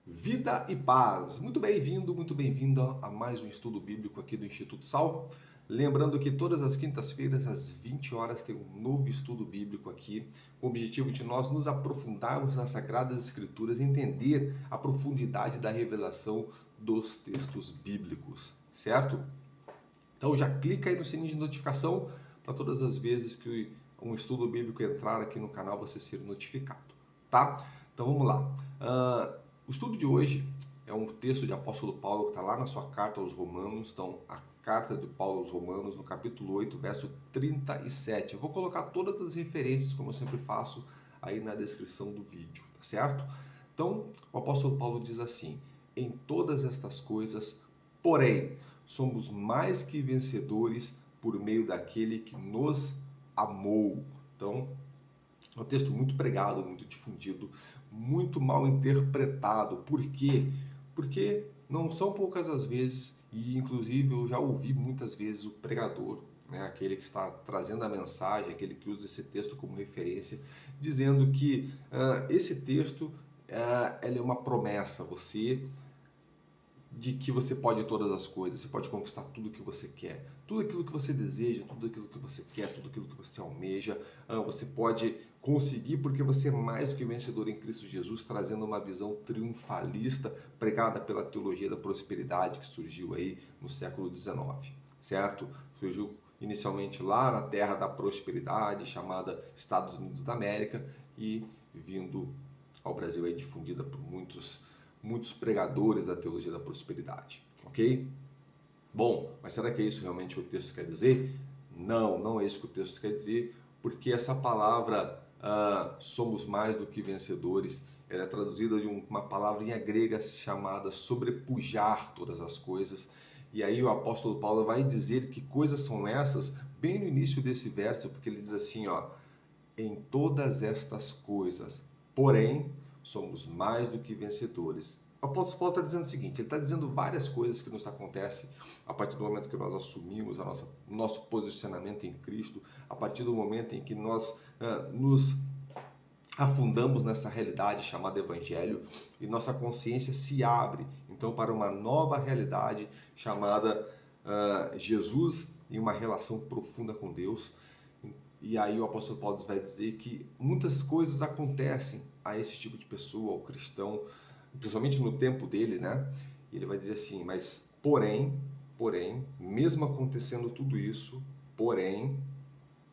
Vida e paz. Muito bem-vindo, muito bem-vinda a mais um estudo bíblico aqui do Instituto Sal. Lembrando que todas as quintas-feiras, às 20 horas, tem um novo estudo bíblico aqui, com o objetivo de nós nos aprofundarmos nas Sagradas Escrituras e entender a profundidade da revelação dos textos bíblicos, certo? Então já clica aí no sininho de notificação para todas as vezes que um estudo bíblico entrar aqui no canal você ser notificado, tá? Então vamos lá. O estudo de hoje é um texto de apóstolo Paulo que está lá na sua carta aos Romanos. Então, a carta de Paulo aos Romanos, no capítulo 8, verso 37. Eu vou colocar todas as referências, como eu sempre faço, aí na descrição do vídeo, tá certo? Então, o apóstolo Paulo diz assim: em todas estas coisas, porém, somos mais que vencedores por meio daquele que nos amou. Então, é um texto muito pregado, muito difundido, muito mal interpretado. Por quê? Porque não são poucas as vezes, e inclusive eu já ouvi muitas vezes o pregador, né, aquele que está trazendo a mensagem, aquele que usa esse texto como referência, dizendo que esse texto ele é uma promessa. De que você pode todas as coisas, você pode conquistar tudo o que você quer, tudo aquilo que você deseja, tudo aquilo que você quer, tudo aquilo que você almeja, você pode conseguir porque você é mais do que vencedor em Cristo Jesus, trazendo uma visão triunfalista pregada pela teologia da prosperidade que surgiu aí no século XIX, certo? Surgiu inicialmente lá na terra da prosperidade, chamada Estados Unidos da América, e vindo ao Brasil é difundida por muitos pregadores da teologia da prosperidade, ok? Bom, mas será que é isso realmente que o texto quer dizer? Não, não é isso que o texto quer dizer, porque essa palavra somos mais do que vencedores, ela é traduzida de uma palavrinha grega chamada sobrepujar todas as coisas. E aí o apóstolo Paulo vai dizer que coisas são essas bem no início desse verso, porque ele diz assim, ó, em todas estas coisas, porém, somos mais do que vencedores. O apóstolo Paulo está dizendo o seguinte, ele está dizendo várias coisas que nos acontecem a partir do momento que nós assumimos o nosso posicionamento em Cristo, a partir do momento em que nós nos afundamos nessa realidade chamada Evangelho e nossa consciência se abre, então, para uma nova realidade chamada Jesus e uma relação profunda com Deus. E aí o apóstolo Paulo vai dizer que muitas coisas acontecem a esse tipo de pessoa, ao cristão, principalmente no tempo dele, né? E ele vai dizer assim, mas porém, mesmo acontecendo tudo isso, porém,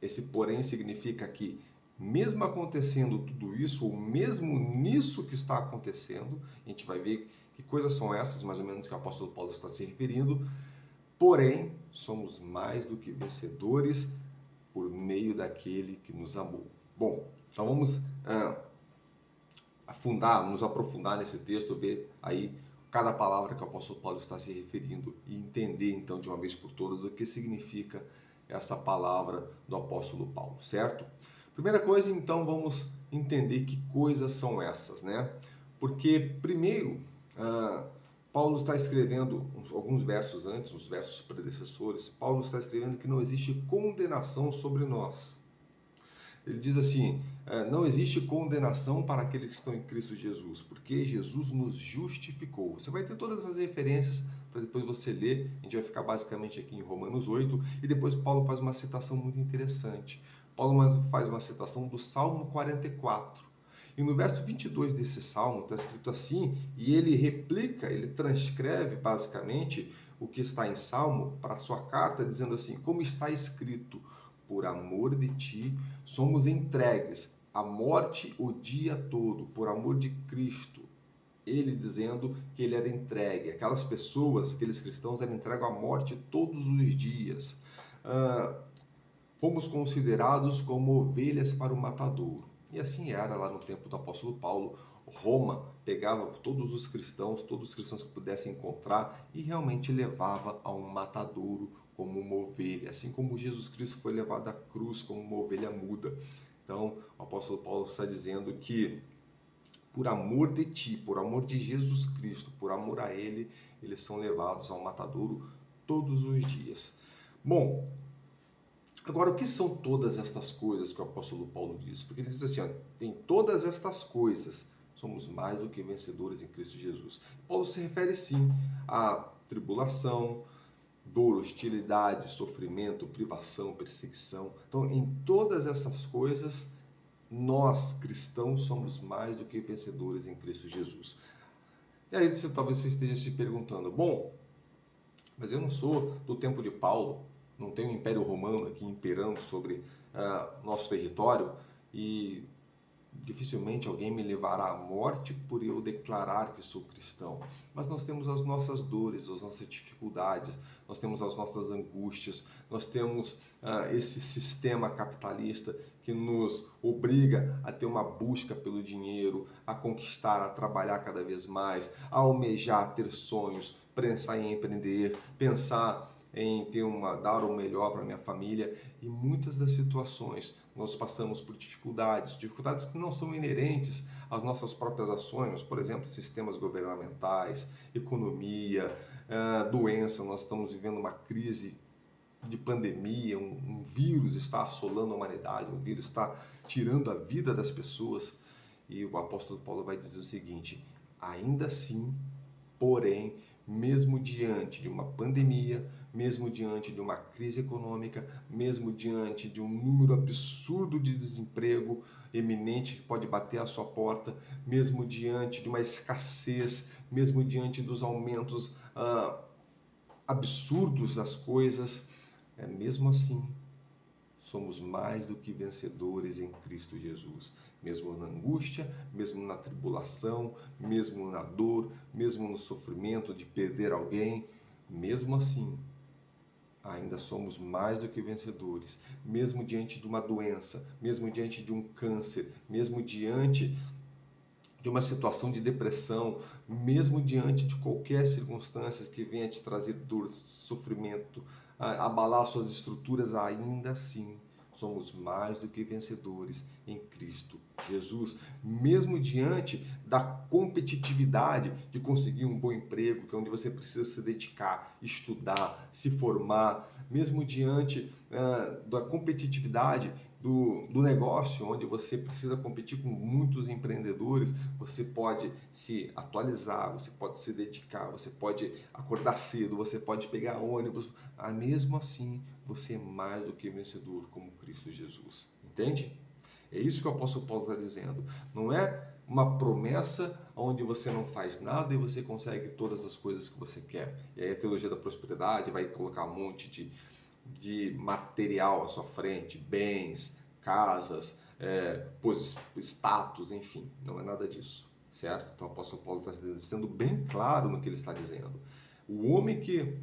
esse porém significa que mesmo acontecendo tudo isso, ou mesmo nisso que está acontecendo, a gente vai ver que coisas são essas, mais ou menos, que o apóstolo Paulo está se referindo, porém, somos mais do que vencedores por meio daquele que nos amou. Bom, então vamos nos aprofundar nesse texto, ver aí cada palavra que o apóstolo Paulo está se referindo e entender então de uma vez por todas o que significa essa palavra do apóstolo Paulo, certo? Primeira coisa, então, vamos entender que coisas são essas, né? Porque primeiro, Paulo está escrevendo, alguns versos antes, os versos predecessores, Paulo está escrevendo que não existe condenação sobre nós. Ele diz assim, não existe condenação para aqueles que estão em Cristo Jesus, porque Jesus nos justificou. Você vai ter todas as referências para depois você ler, a gente vai ficar basicamente aqui em Romanos 8, e depois Paulo faz uma citação muito interessante. Paulo faz uma citação do Salmo 44. E no verso 22 desse salmo está escrito assim, e ele replica, ele transcreve basicamente o que está em salmo para a sua carta, dizendo assim, como está escrito, por amor de ti, somos entregues à morte o dia todo, por amor de Cristo. Ele dizendo que ele era entregue. Aquelas pessoas, aqueles cristãos, eram entregues à morte todos os dias. Fomos considerados como ovelhas para o matadouro. E assim era lá no tempo do apóstolo Paulo. Roma pegava todos os cristãos que pudessem encontrar e realmente levava a um matadouro como uma ovelha, assim como Jesus Cristo foi levado à cruz como uma ovelha muda. Então, o apóstolo Paulo está dizendo que por amor de ti, por amor de Jesus Cristo, por amor a Ele, eles são levados ao matadouro todos os dias. Bom, agora, o que são todas estas coisas que o apóstolo Paulo diz? Porque ele diz assim, ó, em todas estas coisas somos mais do que vencedores em Cristo Jesus. Paulo se refere sim à tribulação, dor, hostilidade, sofrimento, privação, perseguição. Então, em todas essas coisas, nós, cristãos, somos mais do que vencedores em Cristo Jesus. E aí talvez você esteja se perguntando, bom, mas eu não sou do tempo de Paulo, não tenho o Império Romano aqui imperando sobre nosso território e dificilmente alguém me levará à morte por eu declarar que sou cristão. Mas nós temos as nossas dores, as nossas dificuldades, nós temos as nossas angústias, nós temos esse sistema capitalista que nos obriga a ter uma busca pelo dinheiro, a conquistar, a trabalhar cada vez mais, a almejar, ter sonhos, pensar em empreender, pensar em dar o melhor para minha família, e muitas das situações nós passamos por dificuldades que não são inerentes às nossas próprias ações, por exemplo, sistemas governamentais, economia, doença. Nós estamos vivendo uma crise de pandemia, um vírus está assolando a humanidade, um vírus está tirando a vida das pessoas, e o apóstolo Paulo vai dizer o seguinte: ainda assim, porém, mesmo diante de uma pandemia, mesmo diante de uma crise econômica, mesmo diante de um número absurdo de desemprego eminente que pode bater à sua porta, mesmo diante de uma escassez, mesmo diante dos aumentos absurdos das coisas, mesmo assim, somos mais do que vencedores em Cristo Jesus. Mesmo na angústia, mesmo na tribulação, mesmo na dor, mesmo no sofrimento de perder alguém, mesmo assim, ainda somos mais do que vencedores. Mesmo diante de uma doença, mesmo diante de um câncer, mesmo diante de uma situação de depressão, mesmo diante de qualquer circunstância que venha te trazer dor, sofrimento, abalar suas estruturas, ainda assim somos mais do que vencedores em Cristo Jesus. Mesmo diante da competitividade de conseguir um bom emprego, que é onde você precisa se dedicar, estudar, se formar, mesmo diante da competitividade do negócio, onde você precisa competir com muitos empreendedores, você pode se atualizar, você pode se dedicar, você pode acordar cedo, você pode pegar ônibus, mesmo assim você é mais do que vencedor como Cristo Jesus. Entende? É isso que o apóstolo Paulo está dizendo. Não é uma promessa onde você não faz nada e você consegue todas as coisas que você quer. E aí a teologia da prosperidade vai colocar um monte de material à sua frente, bens, casas, status, enfim, não é nada disso, certo? Então o apóstolo Paulo está sendo bem claro no que ele está dizendo. O homem que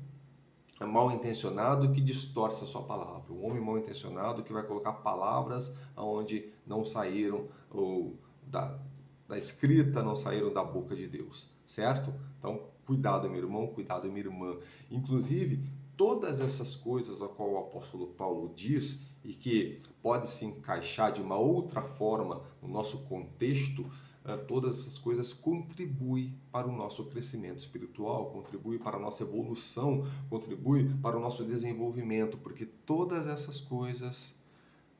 é mal intencionado que distorce a sua palavra, o homem mal intencionado que vai colocar palavras onde não saíram, ou da escrita não saíram da boca de Deus, certo? Então, cuidado, meu irmão, cuidado, minha irmã. Inclusive, todas essas coisas a qual o apóstolo Paulo diz e que pode se encaixar de uma outra forma no nosso contexto, todas essas coisas contribuem para o nosso crescimento espiritual, contribuem para a nossa evolução, contribuem para o nosso desenvolvimento, porque todas essas coisas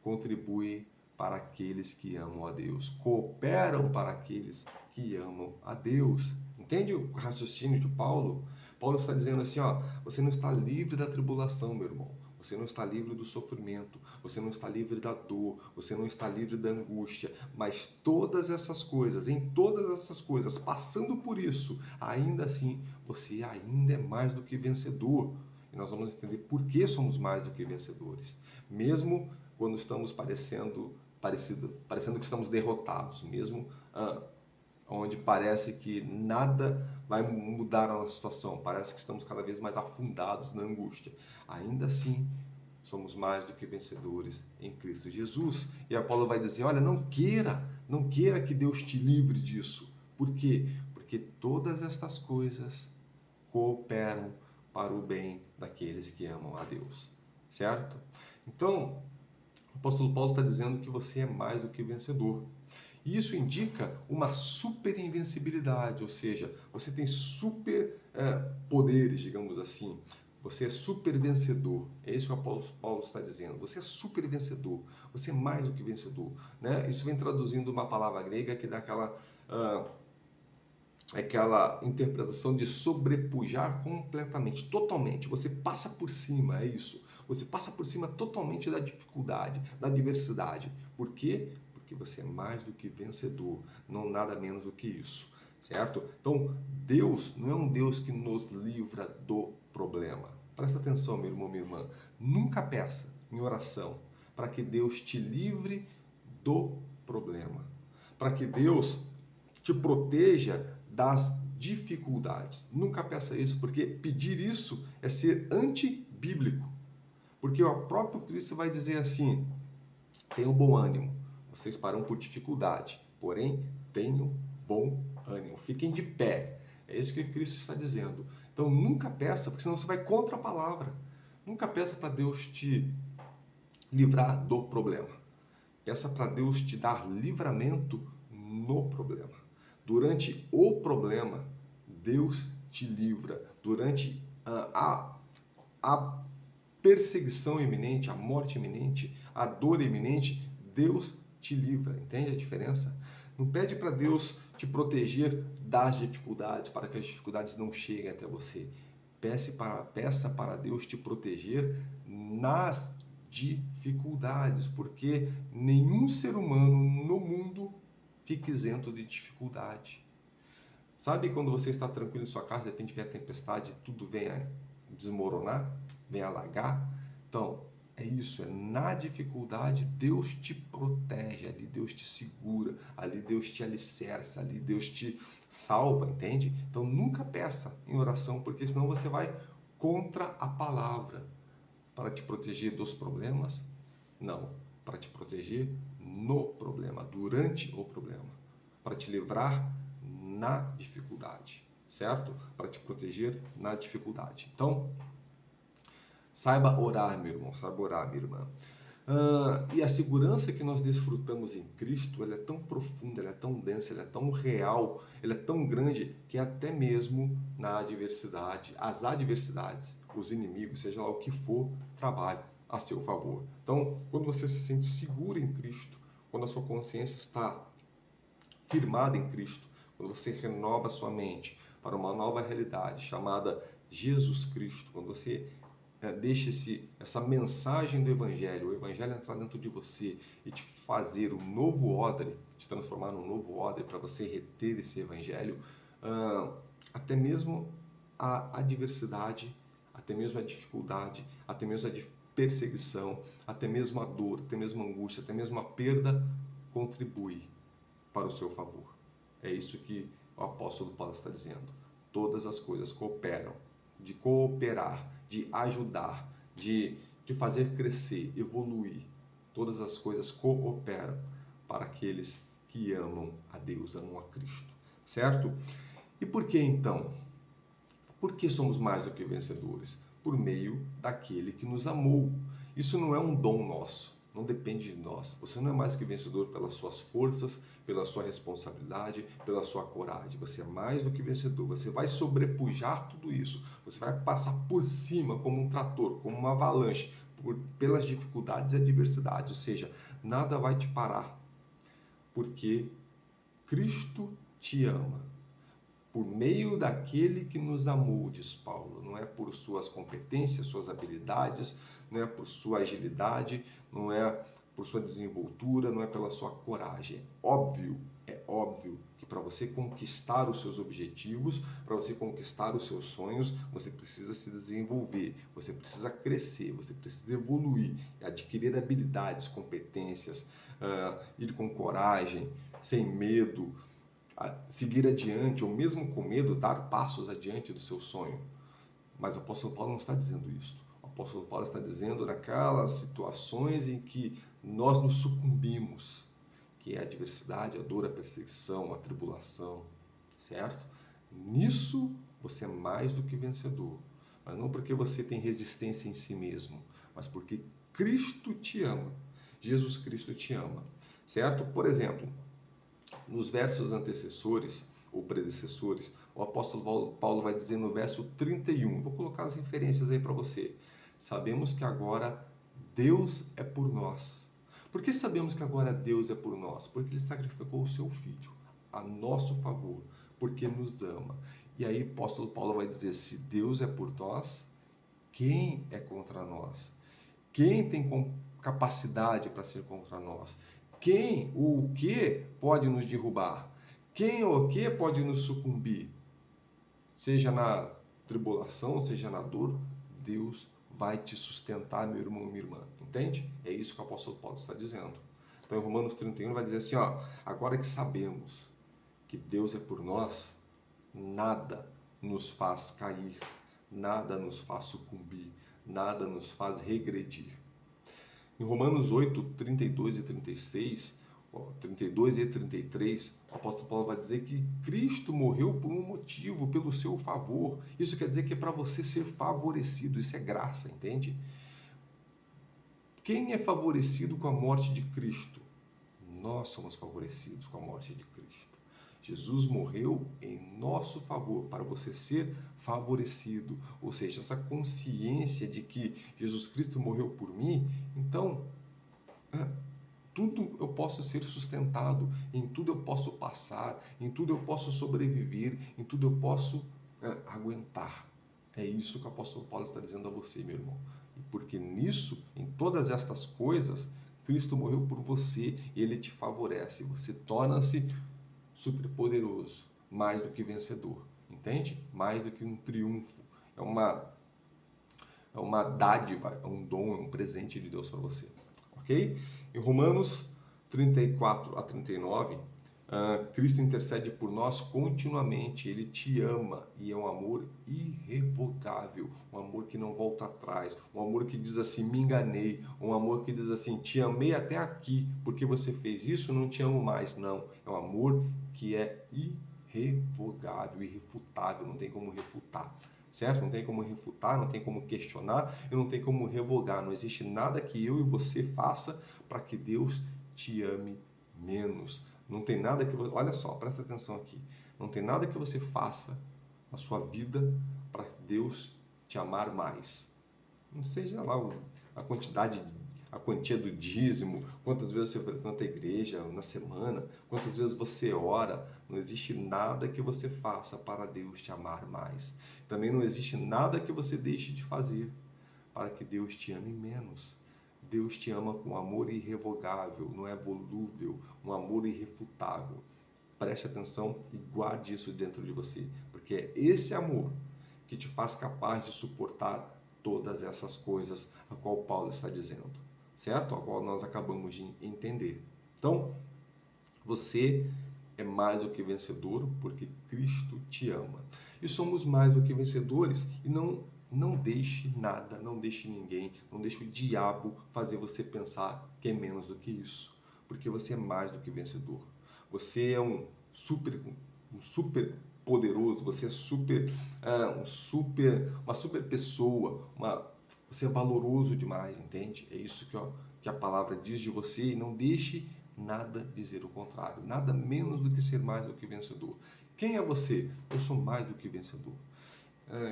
contribuem para aqueles que amam a Deus, cooperam para aqueles que amam a Deus. Entende o raciocínio de Paulo? Paulo está dizendo assim, você não está livre da tribulação, meu irmão. Você não está livre do sofrimento, você não está livre da dor, você não está livre da angústia, mas todas essas coisas, em todas essas coisas, passando por isso, ainda assim, você ainda é mais do que vencedor. E nós vamos entender por que somos mais do que vencedores. Mesmo quando estamos parecendo que estamos derrotados, mesmo onde parece que nada vai mudar a nossa situação, parece que estamos cada vez mais afundados na angústia. Ainda assim, somos mais do que vencedores em Cristo Jesus. E Apolo vai dizer, olha, não queira que Deus te livre disso. Por quê? Porque todas estas coisas cooperam para o bem daqueles que amam a Deus, certo? Então, o apóstolo Paulo está dizendo que você é mais do que vencedor. E isso indica uma super invencibilidade, ou seja, você tem super poderes, digamos assim. Você é super vencedor. É isso que o apóstolo Paulo está dizendo. Você é super vencedor. Você é mais do que vencedor. Né? Isso vem traduzindo uma palavra grega que dá aquela aquela interpretação de sobrepujar completamente, totalmente. Você passa por cima, é isso. Você passa por cima totalmente da dificuldade, da adversidade. Por quê? Porque você é mais do que vencedor, não nada menos do que isso, certo? Então, Deus não é um Deus que nos livra do problema. Presta atenção, meu irmão, minha irmã. Nunca peça em oração para que Deus te livre do problema, para que Deus te proteja das dificuldades. Nunca peça isso, porque pedir isso é ser antibíblico. Porque o próprio Cristo vai dizer assim: tenham bom ânimo, vocês param por dificuldade, porém tenham bom ânimo, fiquem de pé. É isso que Cristo está dizendo. Então nunca peça, porque senão você vai contra a palavra. Nunca peça para Deus te livrar do problema. Peça para Deus te dar livramento no problema. Durante o problema, Deus te livra. Durante a perseguição iminente, a morte iminente, a dor iminente, Deus te livra. Entende a diferença? Não pede para Deus te proteger das dificuldades, para que as dificuldades não cheguem até você. Peça para Deus te proteger nas dificuldades, porque nenhum ser humano no mundo fica isento de dificuldade. Sabe quando você está tranquilo em sua casa, de repente vem a tempestade, tudo vem a desmoronar, vem a alagar? Então, é isso, é na dificuldade Deus te protege, ali Deus te segura, ali Deus te alicerça, ali Deus te salva, entende? Então nunca peça em oração, porque senão você vai contra a palavra. Para te proteger dos problemas? Não, para te proteger no problema, durante o problema, para te livrar na dificuldade, certo? Para te proteger na dificuldade. Então, saiba orar, meu irmão, saiba orar, minha irmã. E a segurança que nós desfrutamos em Cristo, ela é tão profunda, ela é tão densa, ela é tão real, ela é tão grande, que até mesmo na adversidade, as adversidades, os inimigos, seja lá o que for, trabalham a seu favor. Então, quando você se sente seguro em Cristo, quando a sua consciência está firmada em Cristo, quando você renova sua mente para uma nova realidade chamada Jesus Cristo, quando você deixa essa mensagem do Evangelho, o Evangelho entrar dentro de você e te fazer um novo odre, te transformar num novo odre para você reter esse Evangelho, até mesmo a adversidade, até mesmo a dificuldade, até mesmo a perseguição, até mesmo a dor, até mesmo a angústia, até mesmo a perda, contribui para o seu favor. É isso que o apóstolo Paulo está dizendo. Todas as coisas cooperam, de cooperar, de ajudar, de fazer crescer, evoluir. Todas as coisas cooperam para aqueles que amam a Deus, amam a Cristo. Certo? E por que então? Por que somos mais do que vencedores? Por meio daquele que nos amou. Isso não é um dom nosso, não depende de nós. Você não é mais que vencedor pelas suas forças, pela sua responsabilidade, pela sua coragem. Você é mais do que vencedor. Você vai sobrepujar tudo isso. Você vai passar por cima como um trator, como uma avalanche, pelas dificuldades e adversidades. Ou seja, nada vai te parar, porque Cristo te ama. Por meio daquele que nos amou, diz Paulo. Não é por suas competências, suas habilidades, não é por sua agilidade, não é por sua desenvoltura, não é pela sua coragem. É óbvio que para você conquistar os seus objetivos, para você conquistar os seus sonhos, você precisa se desenvolver, você precisa crescer, você precisa evoluir, adquirir habilidades, competências, ir com coragem, sem medo, seguir adiante, ou mesmo com medo, dar passos adiante do seu sonho. Mas o apóstolo Paulo não está dizendo isso. O apóstolo Paulo está dizendo naquelas situações em que nós nos sucumbimos, que é a adversidade, a dor, a perseguição, a tribulação, certo? Nisso você é mais do que vencedor. Mas não porque você tem resistência em si mesmo, mas porque Cristo te ama. Jesus Cristo te ama, certo? Por exemplo, nos versos antecessores ou predecessores, o apóstolo Paulo vai dizer no verso 31, vou colocar as referências aí para você. Sabemos que agora Deus é por nós. Por que sabemos que agora Deus é por nós? Porque Ele sacrificou o seu Filho. a nosso favor, porque nos ama. E aí o apóstolo Paulo vai dizer, se Deus é por nós, quem é contra nós? Quem tem capacidade para ser contra nós? Quem ou o que pode nos derrubar? Quem ou o que pode nos sucumbir? Seja na tribulação, seja na dor, Deus vai te sustentar, meu irmão e minha irmã. Entende? É isso que o apóstolo Paulo está dizendo. Então, em Romanos 31, vai dizer assim, ó, agora que sabemos que Deus é por nós, nada nos faz cair, nada nos faz sucumbir, nada nos faz regredir. Em Romanos 8, 32 e 36, 32 e 33, o apóstolo Paulo vai dizer que Cristo morreu por um motivo, pelo seu favor. Isso quer dizer que é para você ser favorecido, isso é graça, entende? Quem é favorecido com a morte de Cristo? Nós somos favorecidos com a morte de Cristo. Jesus morreu em nosso favor, para você ser favorecido. Ou seja, essa consciência de que Jesus Cristo morreu por mim, então, tudo eu posso ser sustentado, em tudo eu posso passar, em tudo eu posso sobreviver, em tudo eu posso aguentar. É isso que o apóstolo Paulo está dizendo a você, meu irmão. Porque nisso, em todas estas coisas, Cristo morreu por você e Ele te favorece. Você torna-se superpoderoso, mais do que vencedor. Entende? Mais do que um triunfo. É uma dádiva, é um dom, é um presente de Deus para você. Ok? Em Romanos 34 a 39, Cristo intercede por nós continuamente, Ele te ama e é um amor irrevogável, um amor que não volta atrás, um amor que diz assim, me enganei, um amor que diz assim, te amei até aqui, porque você fez isso, não te amo mais. Não, é um amor que é irrevogável, irrefutável, não tem como refutar. Certo? Não tem como refutar, não tem como questionar e não tem como revogar. Não existe nada que eu e você faça para que Deus te ame menos. Não tem nada que você... Olha só, presta atenção aqui. Não tem nada que você faça na sua vida para Deus te amar mais. Não seja lá a quantidade, a quantia do dízimo, quantas vezes você frequenta a igreja na semana, quantas vezes você ora. Não existe nada que você faça para Deus te amar mais. Também não existe nada que você deixe de fazer para que Deus te ame menos. Deus te ama com amor irrevogável, não é volúvel, um amor irrefutável. Preste atenção e guarde isso dentro de você, porque é esse amor que te faz capaz de suportar todas essas coisas a qual Paulo está dizendo, certo? A qual nós acabamos de entender. Então, você é mais do que vencedor porque Cristo te ama. E somos mais do que vencedores e não deixe nada, não deixe ninguém, não deixe o diabo fazer você pensar que é menos do que isso, porque você é mais do que vencedor. Você é um super poderoso, você é uma super pessoa, você é valoroso demais, entende? É isso que a palavra diz de você e não deixe nada dizer o contrário, nada menos do que ser mais do que vencedor. Quem é você? Eu sou mais do que vencedor.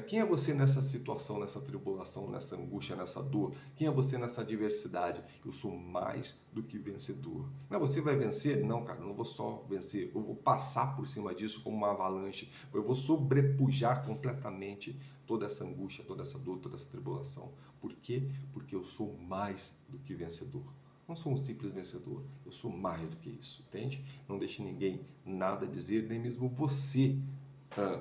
Quem é você nessa situação, nessa tribulação, nessa angústia, nessa dor? Quem é você nessa adversidade? Eu sou mais do que vencedor. Não, você vai vencer? Não, cara, eu não vou só vencer. Eu vou passar por cima disso como uma avalanche. Eu vou sobrepujar completamente toda essa angústia, toda essa dor, toda essa tribulação. Por quê? Porque eu sou mais do que vencedor. Não sou um simples vencedor, eu sou mais do que isso, entende? Não deixe ninguém nada dizer, nem mesmo você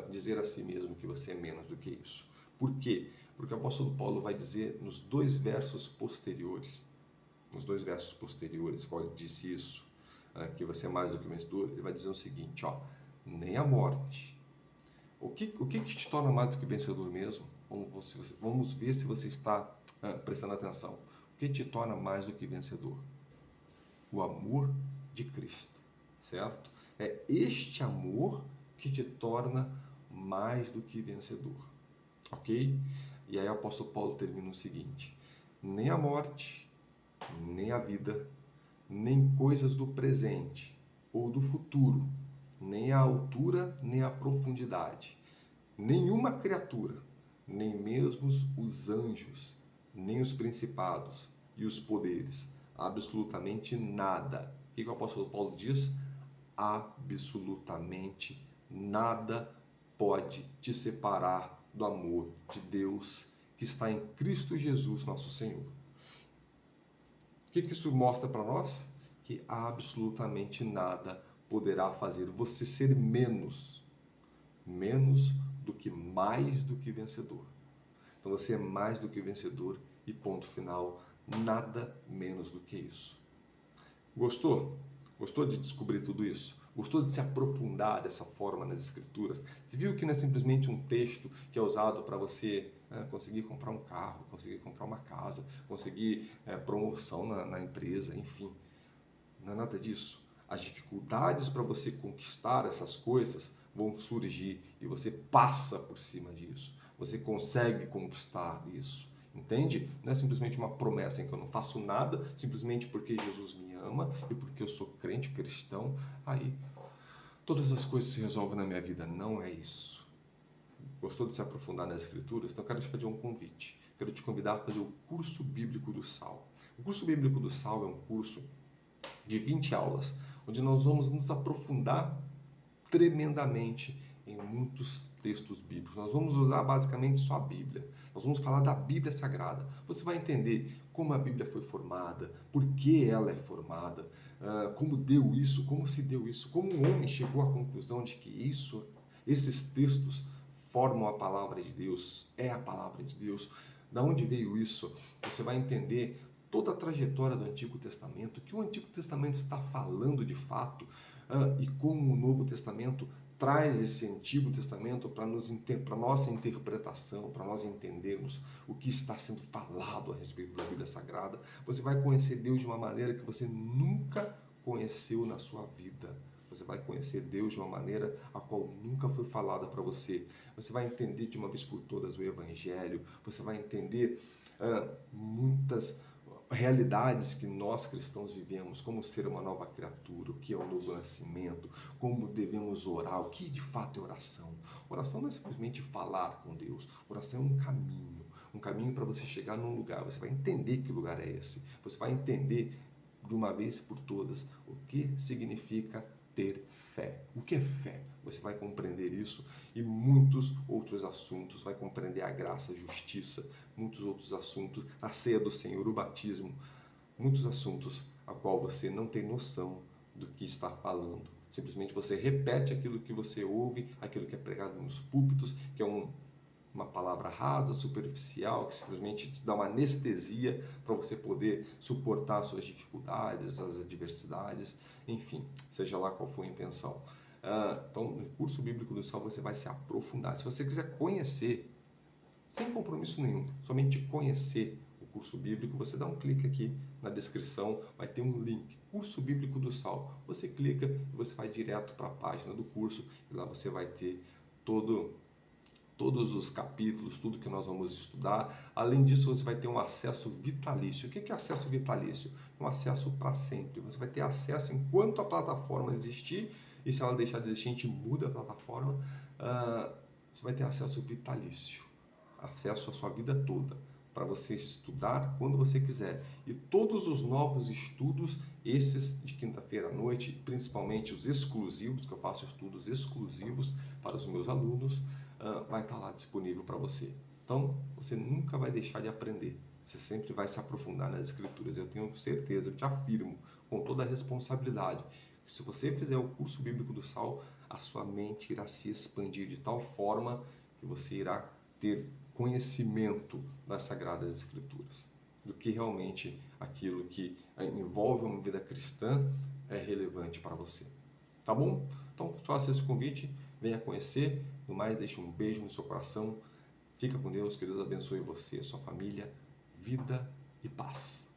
dizer a si mesmo que você é menos do que isso. Por quê? Porque o apóstolo Paulo vai dizer nos dois versos posteriores, qual ele disse isso, que você é mais do que vencedor, ele vai dizer o seguinte, ó, nem a morte. O que te torna mais do que vencedor mesmo? Vamos ver se você está prestando atenção. O que te torna mais do que vencedor? O amor de Cristo, certo? É este amor que te torna mais do que vencedor, ok? E aí o apóstolo Paulo termina o seguinte, nem a morte, nem a vida, nem coisas do presente ou do futuro, nem a altura, nem a profundidade, nenhuma criatura, nem mesmo os anjos, nem os principados e os poderes, absolutamente nada. O que o apóstolo Paulo diz? absolutamente nada pode te separar do amor de Deus que está em Cristo Jesus, nosso Senhor. O que isso mostra para nós? Que absolutamente nada poderá fazer você ser menos do que mais do que vencedor. Então você é mais do que vencedor e ponto final, nada menos do que isso. Gostou? Gostou de descobrir tudo isso? Gostou de se aprofundar dessa forma nas Escrituras? Você viu que não é simplesmente um texto que é usado para você conseguir comprar um carro, conseguir comprar uma casa, conseguir promoção na empresa, enfim. Não é nada disso. As dificuldades para você conquistar essas coisas vão surgir e você passa por cima disso. Você consegue conquistar isso. Entende? Não é simplesmente uma promessa em que eu não faço nada, simplesmente porque Jesus me ama e porque eu sou crente cristão, aí todas as coisas se resolvem na minha vida. Não é isso. Gostou de se aprofundar nas Escrituras? Então eu quero te fazer um convite. Quero te convidar a fazer o curso bíblico do Sal. O curso bíblico do Sal é um curso de 20 aulas, onde nós vamos nos aprofundar tremendamente em muitos textos bíblicos. Nós vamos usar basicamente só a Bíblia. Nós vamos falar da Bíblia Sagrada. Você vai entender como a Bíblia foi formada, por que ela é formada, como deu isso, como se deu isso, como o homem chegou à conclusão de que esses textos formam a palavra de Deus, é a palavra de Deus. Da onde veio isso? Você vai entender toda a trajetória do Antigo Testamento, o que o Antigo Testamento está falando de fato, e como o Novo Testamento traz esse Antigo Testamento para nossa interpretação, para nós entendermos o que está sendo falado a respeito da Bíblia Sagrada. Você vai conhecer Deus de uma maneira que você nunca conheceu na sua vida. Você vai conhecer Deus de uma maneira a qual nunca foi falada para você. Você vai entender de uma vez por todas o Evangelho. Você vai entender muitas realidades que nós cristãos vivemos, como ser uma nova criatura, o que é o novo nascimento, como devemos orar, o que de fato é oração. Oração não é simplesmente falar com Deus, oração é um caminho para você chegar num lugar. Você vai entender que lugar é esse, você vai entender de uma vez por todas o que significa ter fé. O que é fé? Você vai compreender isso e muitos outros assuntos, vai compreender a graça, a justiça, muitos outros assuntos, a ceia do Senhor, o batismo, muitos assuntos a qual você não tem noção do que está falando. Simplesmente você repete aquilo que você ouve, aquilo que é pregado nos púlpitos, que é uma palavra rasa, superficial, que simplesmente te dá uma anestesia para você poder suportar as suas dificuldades, as adversidades, enfim, seja lá qual for a intenção. Então, no curso bíblico do Sal você vai se aprofundar. Se você quiser conhecer, sem compromisso nenhum, somente conhecer o curso bíblico, você dá um clique aqui na descrição, vai ter um link, curso bíblico do Sal. Você clica e você vai direto para a página do curso e lá você vai ter todos os capítulos, tudo que nós vamos estudar. Além disso, você vai ter um acesso vitalício. O que é acesso vitalício? Um acesso para sempre. Você vai ter acesso enquanto a plataforma existir, e se ela deixar de existir, a gente muda a plataforma. Você vai ter acesso vitalício, acesso à sua vida toda, para você estudar quando você quiser. E todos os novos estudos, esses de quinta-feira à noite, principalmente os exclusivos, que eu faço estudos exclusivos para os meus alunos, vai estar lá disponível para você. Então, você nunca vai deixar de aprender. Você sempre vai se aprofundar nas Escrituras. Eu tenho certeza, eu te afirmo, com toda a responsabilidade, que se você fizer o curso bíblico do Sal, a sua mente irá se expandir de tal forma que você irá ter conhecimento das Sagradas Escrituras, do que realmente aquilo que envolve uma vida cristã é relevante para você. Tá bom? Então, faça esse convite, venha conhecer. No mais, deixe um beijo no seu coração. Fica com Deus, que Deus abençoe você, sua família, vida e paz.